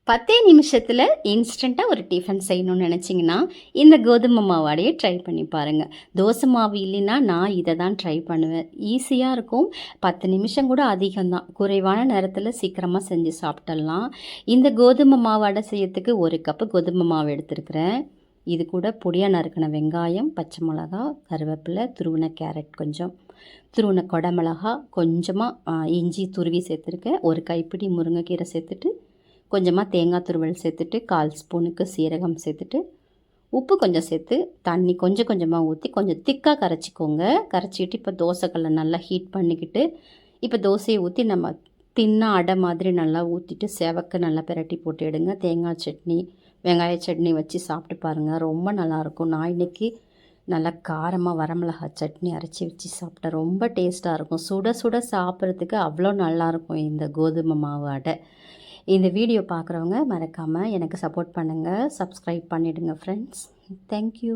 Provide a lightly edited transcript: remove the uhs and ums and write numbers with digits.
10 நிமிஷத்தில் இன்ஸ்டண்ட்டாக ஒரு டிஃபன் செய்யணும்னு நினச்சிங்கன்னா இந்த கோதுமை மாவாடையே ட்ரை பண்ணி பாருங்கள். தோசை மாவு இல்லைன்னா நான் இதை தான் ட்ரை பண்ணுவேன். ஈஸியாக இருக்கும். 10 நிமிஷம் கூட அதிகம்தான். குறைவான நேரத்தில் சீக்கிரமாக செஞ்சு சாப்பிட்டுடலாம். இந்த கோதுமை மாவாடை செய்யறதுக்கு 1 கப்பு கோதுமை மாவு எடுத்துருக்கிறேன். இது கூட பொடியாக நறுக்கின வெங்காயம், பச்சை மிளகா, கருவேப்பிலை, துருவின கேரட் கொஞ்சம், துருவின கொடமிளகா, கொஞ்சமாக இஞ்சி துருவி சேர்த்துருக்கேன். 1 கைப்பிடி முருங்கைக்கீரை சேர்த்துட்டு, கொஞ்சமாக தேங்காய் துருவல் சேர்த்துட்டு, 1/4 ஸ்பூனுக்கு சீரகம் சேர்த்துட்டு, உப்பு கொஞ்சம் சேர்த்து, தண்ணி கொஞ்சம் கொஞ்சமாக ஊற்றி கொஞ்சம் திக்காக கரைச்சிக்கோங்க. கரைச்சிட்டு இப்போ தோசைக்கல்லை நல்லா ஹீட் பண்ணிக்கிட்டு, இப்போ தோசையை ஊற்றி நம்ம தின்னா அடை மாதிரி நல்லா ஊற்றிட்டு சேவக்க நல்லா பிரட்டி போட்டு எடுங்க. தேங்காய் சட்னி, வெங்காய சட்னி வச்சு சாப்பிட்டு பாருங்கள், ரொம்ப நல்லாயிருக்கும். நான் இன்றைக்கி நல்லா காரமாக வரமிளகாய் சட்னி அரைச்சி வச்சு சாப்பிட்டேன். ரொம்ப டேஸ்ட்டாக இருக்கும். சுட சுட சாப்பிட்றதுக்கு அவ்வளோ நல்லாயிருக்கும் இந்த கோதுமை மாவு அடை. இந்த வீடியோ பார்க்குறவங்க மறக்காமல் எனக்கு சப்போர்ட் பண்ணுங்கள். சப்ஸ்கிரைப் பண்ணிவிடுங்க ஃப்ரெண்ட்ஸ். தேங்க்யூ.